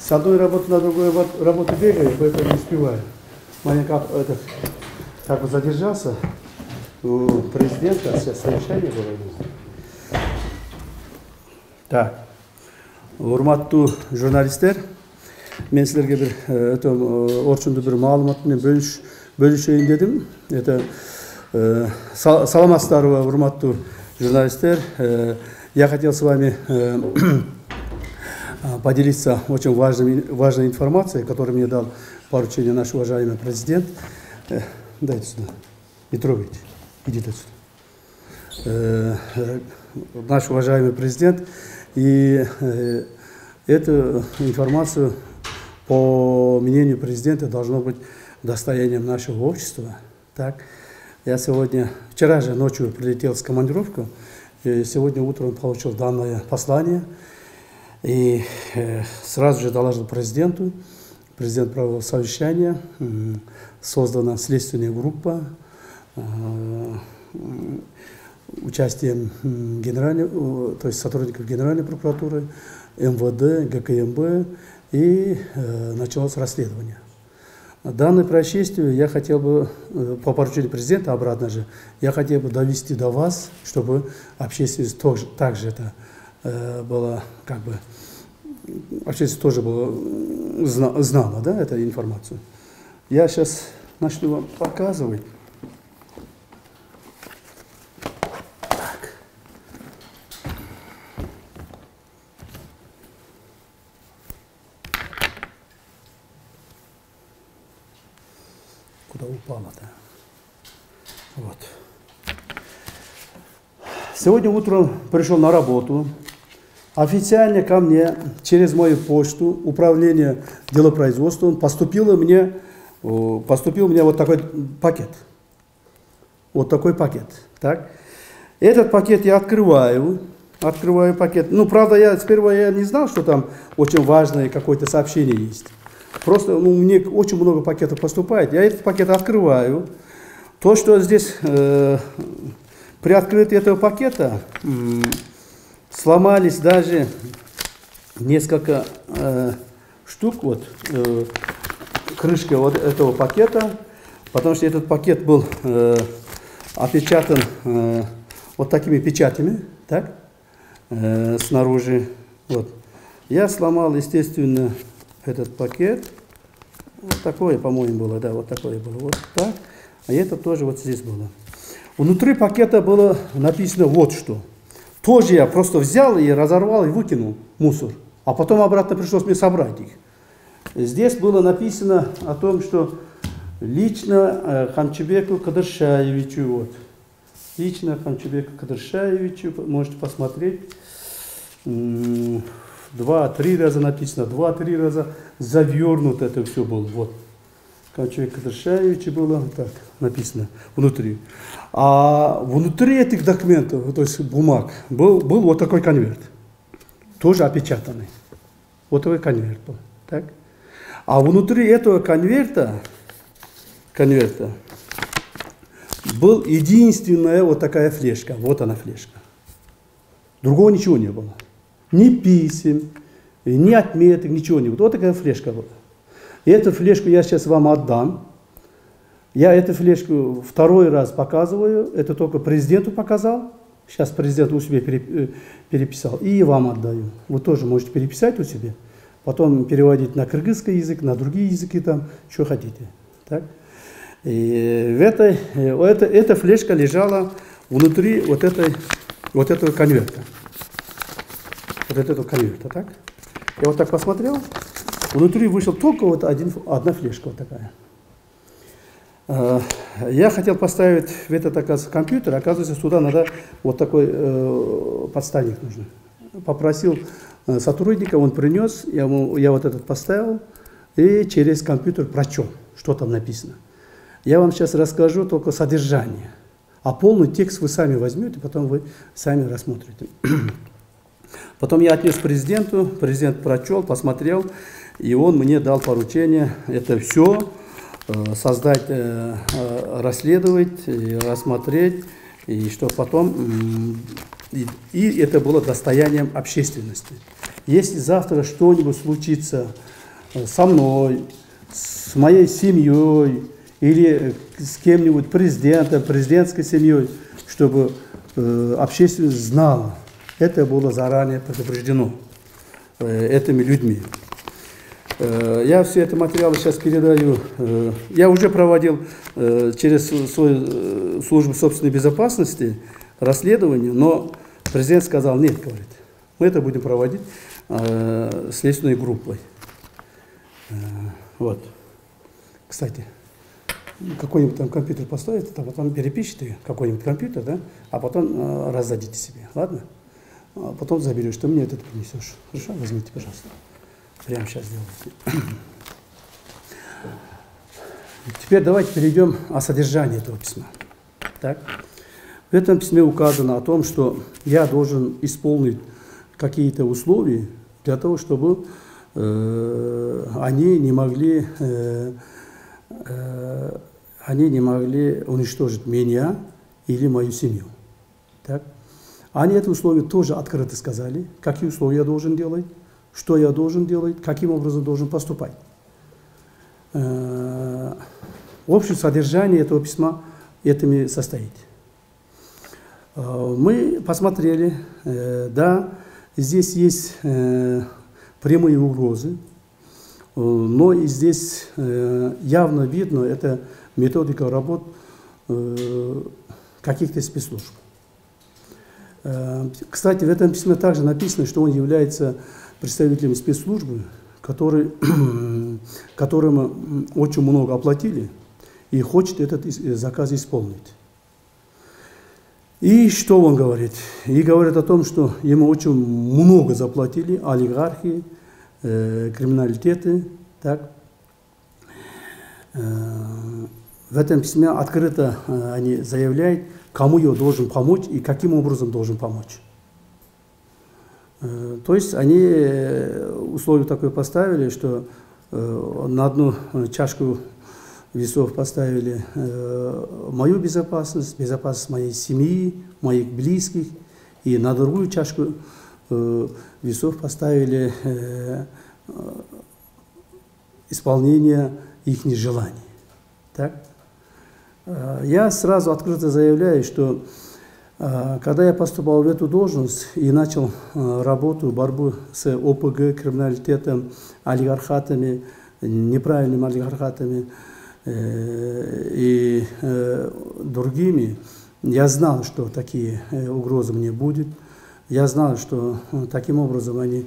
с одной работы на другую работу бегаю, поэтому не успеваю. Маленько как бы задержался у президента, сейчас совещание было. Так, урматтуу журналисттер, мен силерге бир орчундуу бир маалымат менен бөлүшөйүн дедим. Это саламатсыздарбы, урматтуу журналисттер. Я хотел с вами поделиться очень важной информацией, которую мне дал поручение наш уважаемый президент. Дайте сюда, не трогайте, идите отсюда. Наш уважаемый президент, и эту информацию, по мнению президента, должно быть достоянием нашего общества. Так, я вчера же ночью прилетел с командировку, и сегодня утром получил данное послание, и сразу же доложил президенту. Президент провел совещание, создана следственная группа, участием то есть сотрудников Генеральной прокуратуры, МВД, ГКМБ, и началось расследование. Данное происшествие я хотел бы, по поручению президента, обратно же, я хотел бы довести до вас, чтобы общественность также это было, как бы, общественность тоже знала, да, эту информацию. Я сейчас начну вам показывать. Так. Куда упала-то? Вот. Сегодня утром пришел на работу. Официально ко мне через мою почту, управление делопроизводством, поступил мне вот такой пакет. Вот такой пакет. Так. Этот пакет я открываю пакет. Ну, правда, сперва я не знал, что там очень важное какое-то сообщение есть. Просто мне очень много пакетов поступает. Я этот пакет открываю. То, что здесь при открытии этого пакета сломались даже несколько штук, вот, крышки вот этого пакета, потому что этот пакет был опечатан вот такими печатями, так, снаружи. Вот. Я сломал, естественно, этот пакет. Вот такое, по-моему, было, да, вот такое было, вот так. А это тоже вот здесь было. Внутри пакета было написано вот что. Тоже я просто взял и разорвал и выкинул мусор. А потом обратно пришлось мне собрать их. Здесь было написано о том, что лично Хамчыбеку Кадыршаевичу, вот. Лично Хамчыбеку Кадыршаевичу, можете посмотреть. 2-3 раза написано, 2-3 раза завернуто это все было. Вот. Хамчыбек Кадыршаевичу было так написано внутри. А внутри этих документов, то есть бумаг, был вот такой конверт. Тоже опечатанный. Вот такой конверт был. Так? А внутри этого конверта был единственная вот такая флешка. Вот она флешка. Другого ничего не было. Ни писем, ни отметок, ничего не было. Вот такая флешка была. И эту флешку я сейчас вам отдам. Я эту флешку второй раз показываю. Это только президенту показал. Сейчас президент у себя переписал. И вам отдаю. Вы тоже можете переписать у себя. Потом переводить на кыргызский язык, на другие языки, там, что хотите. Так? И эта флешка лежала внутри вот этого конверта. Вот этого конверта, так? Я вот так посмотрел. Внутри вышел только вот одна флешка вот такая. Я хотел поставить в этот, оказывается, компьютер. Оказывается, сюда надо вот такой подставник нужно. Попросил сотрудника, он принес, я вот этот поставил и через компьютер прочел, что там написано. Я вам сейчас расскажу только содержание, а полный текст вы сами возьмете, потом вы сами рассмотрите. Потом я отнес президенту, президент прочел, посмотрел, и он мне дал поручение это все создать, расследовать, рассмотреть, и что потом, и это было достоянием общественности. если завтра что-нибудь случится со мной, с моей семьей или с кем-нибудь, президентом, президентской семьей, чтобы общественность знала, это было заранее предупреждено этими людьми. Я все это материалы сейчас передаю. Я уже проводил через свою службу собственной безопасности расследование, но президент сказал, нет, говорит, мы это будем проводить следственной группой. Вот. Кстати, какой-нибудь там компьютер поставите, а потом перепишите какой-нибудь компьютер, да, а потом раздадите себе, ладно? А потом заберешь, ты мне этот принесешь. Хорошо? Возьмите, пожалуйста. Прямо сейчас сделайте. Теперь давайте перейдем о содержании этого письма. Так? В этом письме указано о том, что я должен исполнить какие-то условия для того, чтобы они не могли уничтожить меня или мою семью. Так? Они это условие тоже открыто сказали, какие условия я должен делать, что я должен делать, каким образом должен поступать. Общее содержание этого письма этими состоит. Мы посмотрели, да, здесь есть прямые угрозы, но и здесь явно видно, это методика работ каких-то спецслужб. Кстати, в этом письме также написано, что он является представителем спецслужбы, которым очень много оплатили и хочет этот заказ исполнить. И что он говорит? И говорит о том, что ему очень много заплатили олигархи, криминалитеты. Так. В этом письме открыто они заявляют, кому я должен помочь и каким образом должен помочь. То есть они условие такое поставили, что на одну чашку весов поставили мою безопасность, безопасность моей семьи, моих близких, и на другую чашку весов поставили исполнение их желаний. Так? Я сразу открыто заявляю, что когда я поступал в эту должность и начал работу, борьбу с ОПГ, криминалитетом, олигархатами, неправильными олигархатами и другими, я знал, что такие угрозы мне будут. Я знал, что таким образом они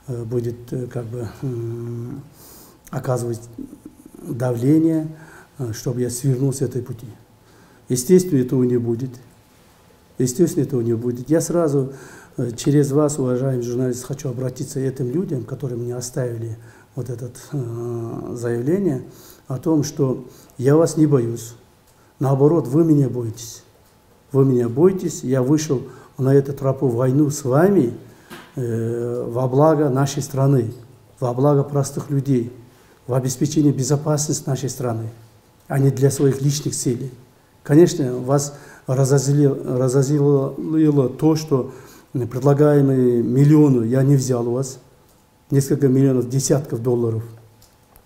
будут как бы оказывать давление, чтобы я свернул с этой пути. Естественно, этого не будет. Естественно, этого не будет. Я сразу через вас, уважаемые журналисты, хочу обратиться к этим людям, которые мне оставили вот это заявление о том, что я вас не боюсь. Наоборот, вы меня боитесь. Вы меня боитесь. Я вышел на эту тропу войну с вами во благо нашей страны, во благо простых людей, в обеспечение безопасности нашей страны, а не для своих личных целей. Конечно, вас разозлило то, что предлагаемые миллионы я не взял у вас, несколько миллионов, десятков долларов,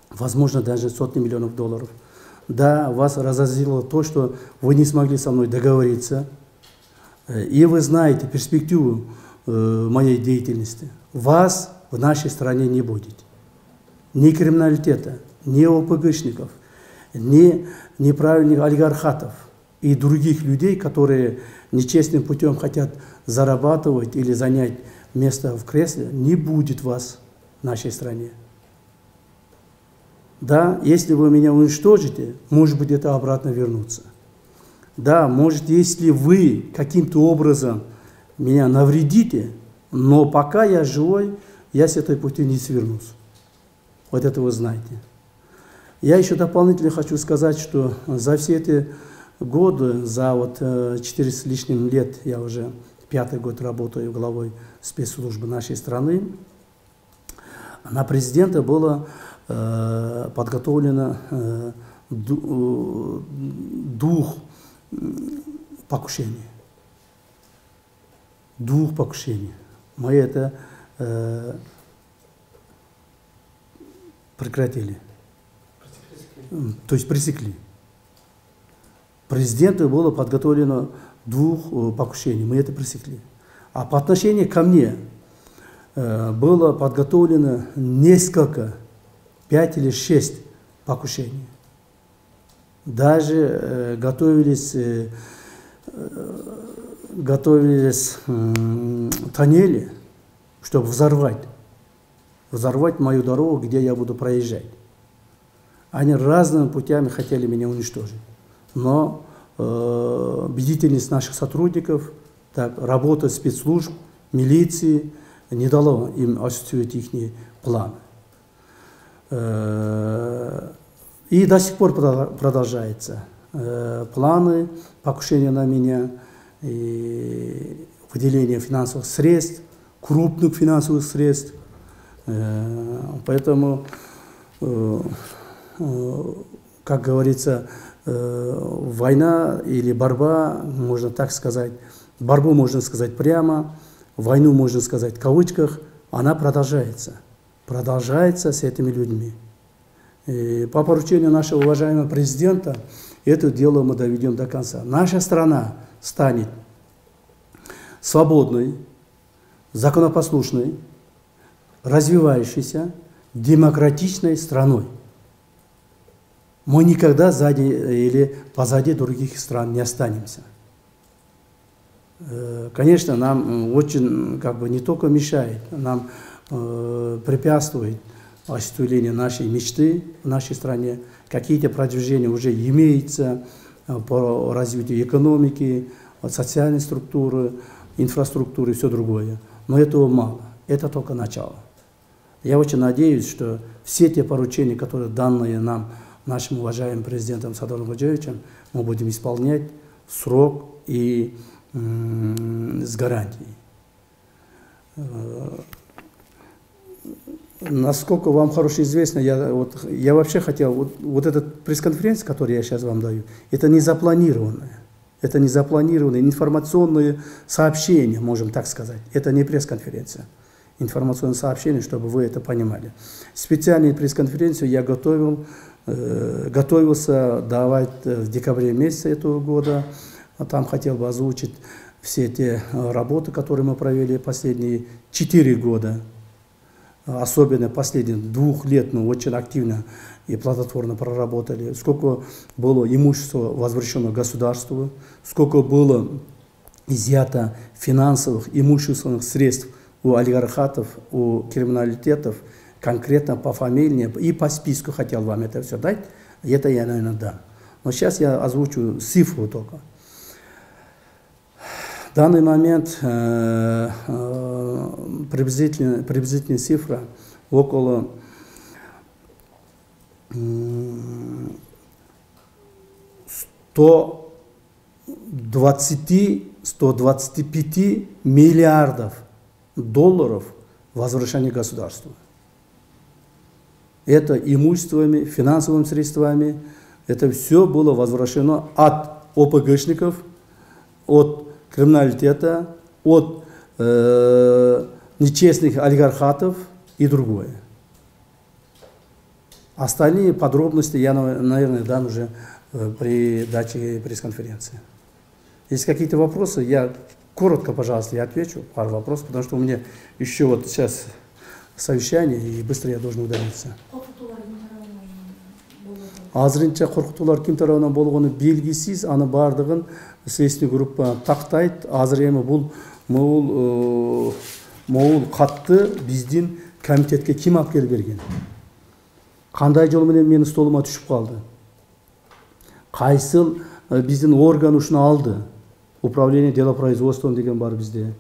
возможно, даже сотни миллионов долларов. Да, вас разозлило то, что вы не смогли со мной договориться, и вы знаете перспективу моей деятельности. Вас в нашей стране не будет. Ни криминалитета, ни ОПГшников, ни неправильных олигархатов и других людей, которые нечестным путем хотят зарабатывать или занять место в кресле, не будет вас в нашей стране. Да, если вы меня уничтожите, может быть, это обратно вернуться. Да, может, если вы каким-то образом меня навредите, но пока я живой, я с этой пути не свернусь. Вот это вы знаете. Я еще дополнительно хочу сказать, что за все эти годы, за вот 4 с лишним лет, я уже 5-й год работаю главой спецслужбы нашей страны, на президента было подготовлено двух покушений. Двух покушений. Мы это прекратили. То есть пресекли. Президенту было подготовлено 2 покушений, мы это пресекли. А по отношению ко мне было подготовлено несколько, 5 или 6 покушений. Даже готовились тоннели, чтобы взорвать мою дорогу, где я буду проезжать. Они разными путями хотели меня уничтожить. Но бдительность наших сотрудников, работа спецслужб, милиции не дало им осуществить их планы. И до сих пор продолжается. Планы покушения на меня, и выделение финансовых средств, крупных финансовых средств. Поэтому, как говорится, война или борьба, можно так сказать, борьбу можно сказать прямо, войну можно сказать в кавычках, она продолжается. Продолжается с этими людьми. И по поручению нашего уважаемого президента это дело мы доведем до конца. Наша страна станет свободной, законопослушной, развивающейся, демократичной страной. Мы никогда сзади или позади других стран не останемся. Конечно, нам очень не только мешает, нам препятствует осуществлению нашей мечты в нашей стране. Какие-то продвижения уже имеются по развитию экономики, социальной структуры, инфраструктуры и все другое. Но этого мало. Это только начало. Я очень надеюсь, что все те поручения, которые данные нам, нашим уважаемым президентом Садыром Ходжаевичем, мы будем исполнять в срок и с гарантией. Насколько вам хорошо известно, я вообще хотел, вот эта пресс-конференция, которую я сейчас вам даю, это не запланированное. Это не запланированное информационное сообщение, можем так сказать. Это не пресс-конференция. Информационное сообщение, чтобы вы это понимали. Специальную пресс-конференцию я готовился давать в декабре месяце этого года. Там хотел бы озвучить все те работы, которые мы провели последние 4 года. Особенно последние 2 лет мы очень активно и плодотворно проработали. Сколько было имущества возвращено государству, сколько было изъято финансовых, имущественных средств у олигархатов, у криминалитетов, конкретно по фамилии и по списку хотел вам это все дать. Это я, наверное, дам. Но сейчас я озвучу цифру только. В данный момент приблизительная цифра около 120-125 миллиардов долларов возвращения государству. Это имуществами, финансовыми средствами, это все было возвращено от ОПГшников, от криминалитета, от нечестных олигархатов и другое. Остальные подробности я, наверное, дам уже при даче пресс-конференции. Есть какие-то вопросы, я коротко, пожалуйста, я отвечу пару вопросов, потому что у меня еще вот сейчас совещание, и быстро я должен удалиться. Азырынча коркутуулар ким тарабынан болгону белгисиз, аны бардыгын следственный группа тактайт. Азыр эми могул катты биздин комитетке ким алып келип берген? Кандай жол менен менин столума түшүп калды? Кайсыл биздин орган ушуну алды? Управление делопроизводством деген бар бизде,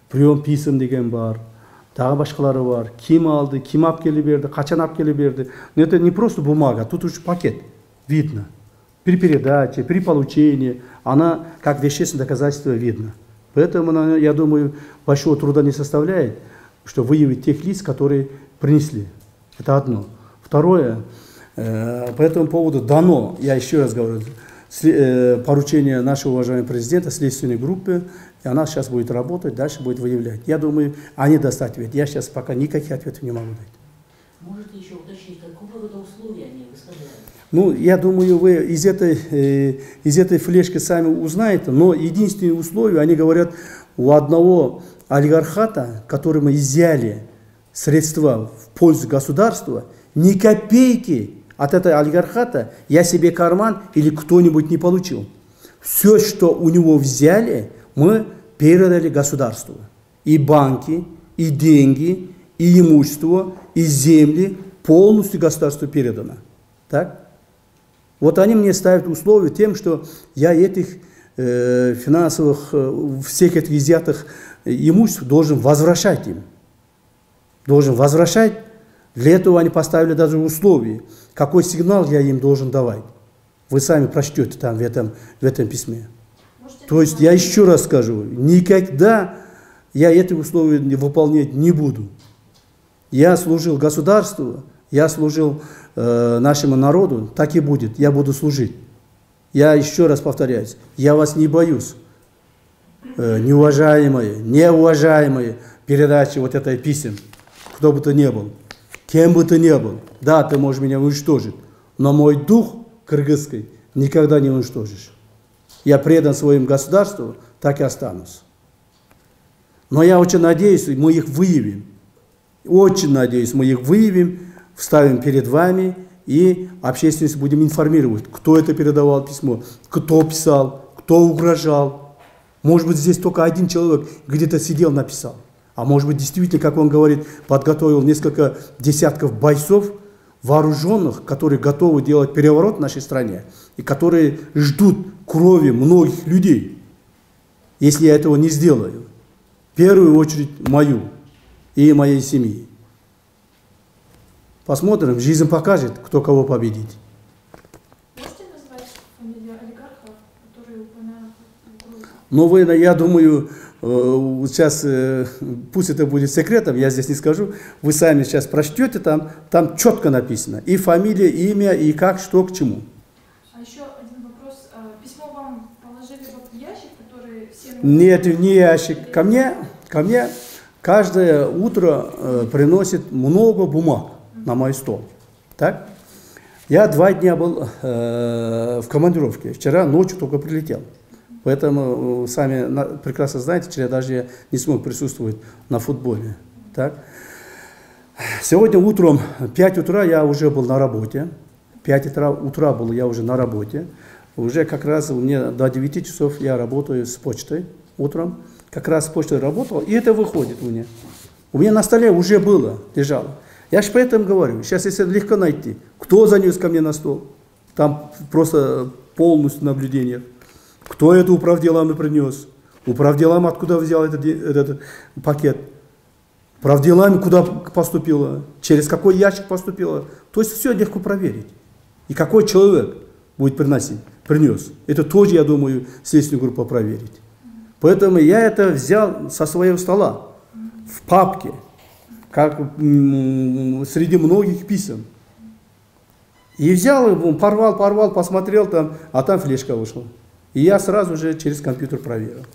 прием писем деген бар, дагы башкалары бар. Ким алды, ким алып келип берди, качан алып келип берди? Но это не просто бумага, тут уж пакет видно. При передаче, при получении, она как вещественное доказательство видно. Поэтому, я думаю, большого труда не составляет, что выявить тех лиц, которые принесли. Это одно. Второе, по этому поводу дано, я еще раз говорю, поручение нашего уважаемого президента, следственной группы, и она сейчас будет работать, дальше будет выявлять. Я думаю, они даст ответ. Я сейчас пока никаких ответов не могу дать. Можете еще уточнить, какого рода условия они выставляют? Ну, я думаю, вы из этой флешки сами узнаете, но единственное условие, они говорят, у одного олигархата, которому изъяли средства в пользу государства, ни копейки от этого олигархата я себе карман или кто-нибудь не получил. Все, что у него взяли, мы передали государству. И банки, и деньги, и имущество, и земли полностью государству передано. Так? Вот они мне ставят условия тем, что я этих финансовых, всех этих изъятых имуществ должен возвращать им. Должен возвращать. Для этого они поставили даже условия, какой сигнал я им должен давать. Вы сами прочтете там в этом письме. То есть я еще раз скажу, никогда я эти условия выполнять не буду. Я служил государству, я служил нашему народу, так и будет, я буду служить. Я еще раз повторяюсь, я вас не боюсь, неуважаемые передачи вот этой писем, кто бы то ни был, кем бы то ни был. Да, ты можешь меня уничтожить, но мой дух кыргызский никогда не уничтожишь. Я предан своему государству, так и останусь. Но я очень надеюсь, мы их выявим. Очень надеюсь, мы их выявим, вставим перед вами и общественность будем информировать, кто это передавал письмо, кто писал, кто угрожал. Может быть, здесь только один человек где-то сидел, написал. А может быть, действительно, как он говорит, подготовил несколько десятков бойцов, вооруженных, которые готовы делать переворот в нашей стране и которые ждут крови многих людей, если я этого не сделаю. В первую очередь мою и моей семьи. Посмотрим, жизнь покажет, кто кого победит. Можете назвать фамилию олигархов, которые упомянуты в угрозе? Но вы, я думаю, сейчас, пусть это будет секретом, я здесь не скажу, вы сами сейчас прочтете, там четко написано, и фамилия, и имя, и как, что, к чему. А еще один вопрос. Письмо вам положили в ящик, который всем... Нет, не ящик. Ко мне каждое утро приносит много бумаг на мой стол. Так? Я 2 дня был в командировке, вчера ночью только прилетел. Поэтому, сами прекрасно знаете, вчера даже я не смог присутствовать на футболе. Так? Сегодня утром, 5 утра я уже был на работе. 5 утра был я уже на работе. Уже как раз у меня до 9 часов я работаю с почтой утром. Как раз с почтой работал, и это выходит у меня. У меня на столе уже было, лежало. Я же поэтому говорю, сейчас если легко найти, кто занес ко мне на стол. Там просто полностью наблюдение. Кто это управделами принес? Управделами откуда взял этот пакет? Управделами куда поступило? Через какой ящик поступило? То есть все легко проверить. И какой человек будет принес. Это тоже, я думаю, следственная группа проверит. Поэтому я это взял со своего стола, в папке, как среди многих писем. И взял его, порвал, посмотрел там, а там флешка вышла. И я сразу же через компьютер проверил.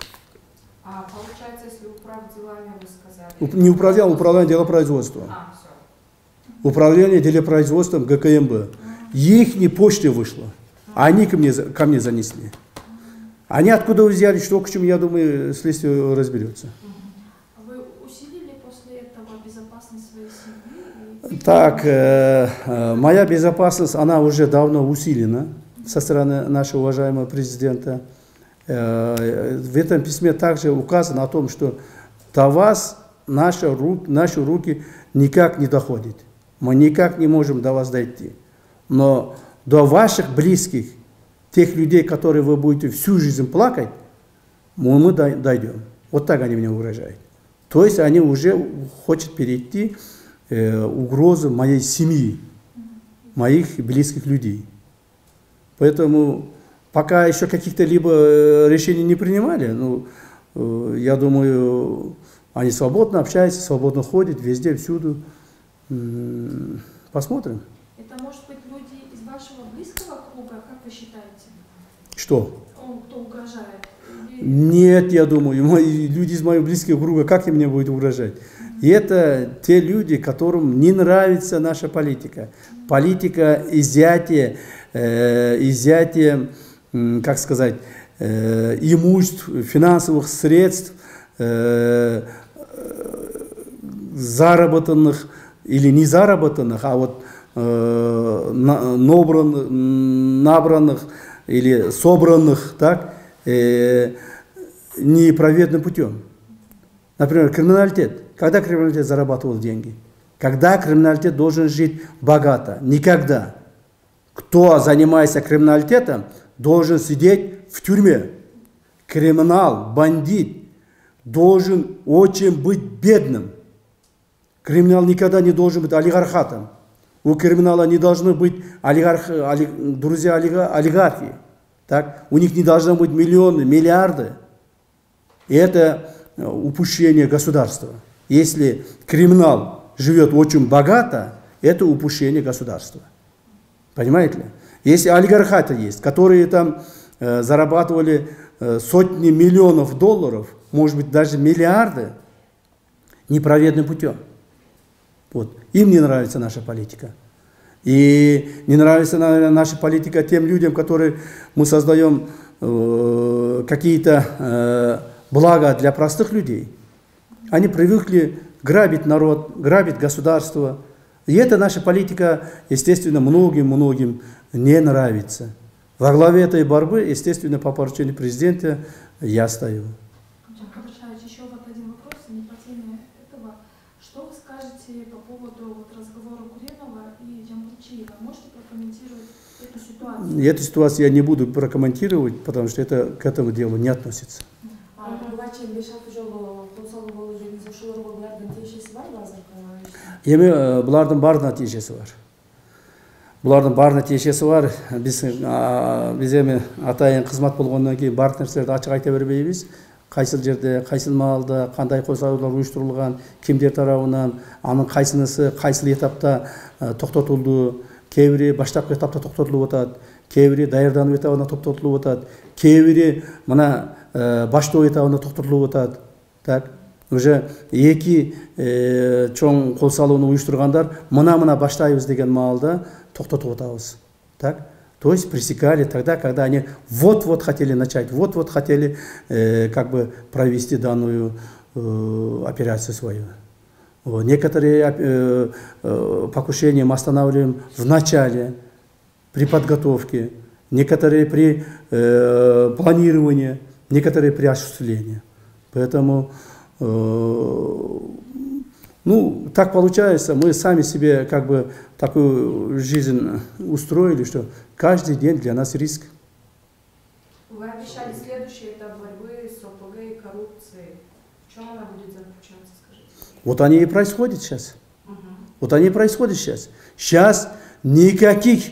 А получается, если управделами вы сказали... Не управлял, управление делопроизводством. Все. Управление делопроизводством ГКМБ. Их не почте вышло. Они ко мне занесли. Они откуда взяли, что к чему, я думаю, следствие разберется. А вы усилили после этого безопасность своей семьи? Так, моя безопасность, она уже давно усилена со стороны нашего уважаемого президента. В этом письме также указано о том, что до вас наши руки никак не доходят. Мы никак не можем до вас дойти. Но до ваших близких, тех людей, которые вы будете всю жизнь плакать, мы дойдем. Вот так они меня угрожают. То есть они уже хотят перейти угрозу моей семьи, моих близких людей. Поэтому пока еще каких-то либо решений не принимали, я думаю, они свободно общаются, свободно ходят везде, всюду. Посмотрим. Это может быть люди из вашего близкого круга, как вы считаете? Что? Кто угрожает? Нет, я думаю, люди из моего близкого круга, как им мне будет угрожать? И это те люди, которым не нравится наша политика. Политика изъятия, как сказать, имуществ, финансовых средств, заработанных или не заработанных, а вот набранных или собранных, так, неправедным путем. Например, криминалитет. Когда криминалитет зарабатывал деньги? Когда криминалитет должен жить богато? Никогда. Кто занимается криминалитетом, должен сидеть в тюрьме. Криминал, бандит должен очень быть бедным. Криминал никогда не должен быть олигархатом. У криминала не должны быть друзья олигархи. Так? У них не должно быть миллионы, миллиарды. И это упущение государства. Если криминал живет очень богато, это упущение государства. Понимаете ли? Если олигархаты есть, которые там зарабатывали сотни миллионов долларов, может быть даже миллиарды, неправедным путем. Вот. Им не нравится наша политика. И не нравится, наверное, наша политика тем людям, которые мы создаем какие-то блага для простых людей. Они привыкли грабить народ, грабить государство. И эта наша политика, естественно, многим не нравится. Во главе этой борьбы, естественно, по поручению президента я стою. Еще вот один вопрос, не по теме этого. Что вы скажете по поводу разговора Куренова и Джамбурчиева? Можете прокомментировать эту ситуацию? Эту ситуацию я не буду прокомментировать, потому что это к этому делу не относится. Бұлардың бар нәтижесі бар. Бұлардың бар нәтижесі бар. Біз атайын қызмат болғаннан кейін бар нәрселерді ашық айта бермейміз. Қайсыл жерде, қайсыл малда, қандай қозғалулар ұйыштырылған, кімдер тарауынан, аның қайсынысы, қайсыл этапта тоқтатылды, кейбірі баштапқы этапта тоқтатылып отады, кейбірі даярданып этабына тоқтатылып отады, кейбірі мына баштоо этабына тоқтатылып отады. Так, уже екі чоң қол салуыны ұйыштырғандар, мына баштайбыз деген малда тоқтатып отабыз. Так? То есть пресекали тогда, когда они вот-вот хотели начать, вот-вот хотели как бы провести данную операцию свою. Некоторые покушения мы останавливаем в начале, при подготовке, некоторые при планировании, некоторые при осуществлении. Поэтому, ну, так получается, мы сами себе как бы такую жизнь устроили, что каждый день для нас риск. Вы обещали следующий этап борьбы с ОПГ и коррупцией. В чем она будет заключаться, скажите? Вот они и происходят сейчас. Вот они и происходят сейчас. Сейчас никаких,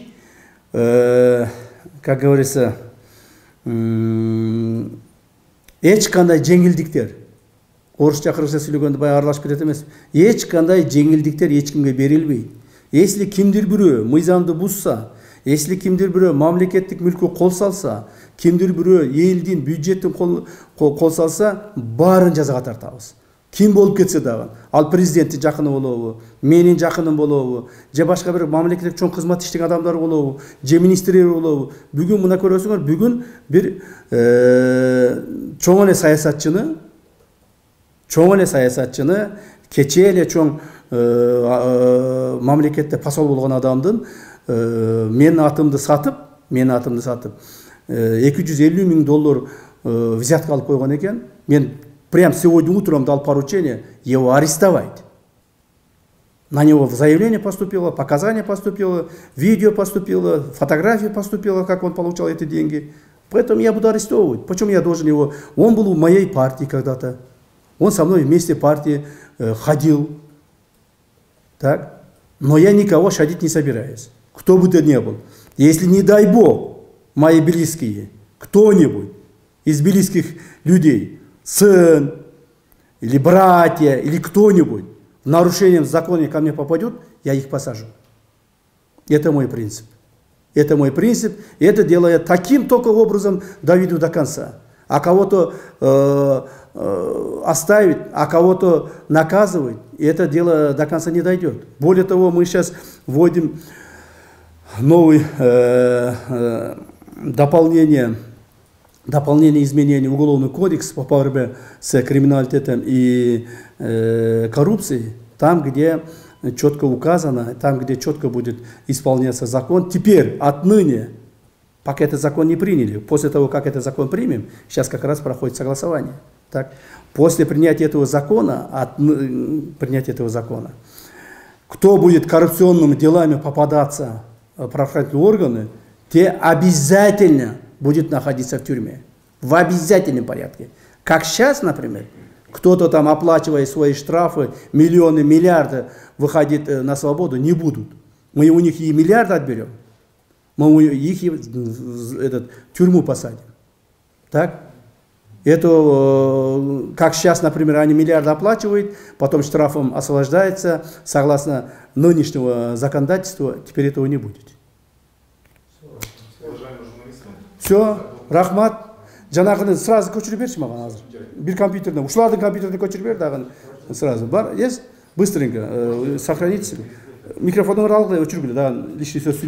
как говорится, ешқандай жеңілдіктер. Орысша қырғызша сөйлегенде бай аралашып кетеді емес. Ешқандай жеңілдіктер ешкімге берілмейді. Если кимдир бирөө мыйзамды бузса, если кимдир бирөө мамлекеттик мүлккө кол салса, кимдир бирөө элдин бюджеттин кол салса, баарын жазага тартабыз. Ким болуп кетсе дагы, ал президенттин жакыны болобу, менин жакыным болобу, же башка бир мамлекеттик чоң кызмат иштеген адамдар болобу, же министрлер болобу. Бүгүн мына көрөсүңөр, бүгүн бир чоң эле саясатчыны, кече эле чоң мамлекетте посол болгон адамдын менин атымды сатып, 250 000 доллар взятка алып койгон экен. Мен прям сегодня утром дал поручение его арестовать. На него заявление поступило, показания поступило, видео поступило, фотография поступила, как он получал эти деньги. Поэтому я буду арестовывать. Почему я должен его? Он был в моей партии когда-то. Он со мной вместе в партии ходил. Так? Но я никого шадить не собираюсь. Кто бы то ни был. Если, не дай Бог, мои близкие, кто-нибудь из близких людей, сын, или братья, или кто-нибудь, нарушением закона ко мне попадет, я их посажу. Это мой принцип. Это мой принцип. И это делаю я таким только образом доведу до конца. а кого-то оставить, а кого-то наказывать, и это дело до конца не дойдет. Более того, мы сейчас вводим новые дополнение изменений в Уголовный кодекс по борьбе с криминалитетом и коррупцией, там, где четко указано, там, где четко будет исполняться закон. Теперь, отныне, пока этот закон не приняли, после того, как этот закон примем, сейчас как раз проходит согласование. Так? После принятия этого закона, кто будет коррупционными делами попадаться в правоохранительные органы, те обязательно будут находиться в тюрьме. В обязательном порядке. Как сейчас, например, кто-то там, оплачивая свои штрафы, миллионы, миллиарды, выходит на свободу, не будут. Мы у них и миллиарды отберем, мы их в тюрьму посадим. Так? Это, как сейчас, например, они миллиарды оплачивают, потом штрафом освобождается, согласно нынешнего законодательства, теперь этого не будет. Все, рахмат. Жанагыны сразу көчіріп берші маған азыр. Bir компьютерден, ушылардың компьютерден көчіріп бер, дағын сразу. Бар, есть? Быстренько, сохраните себе. Микрофонын алғылай өчіргілі, дағын лишний сөз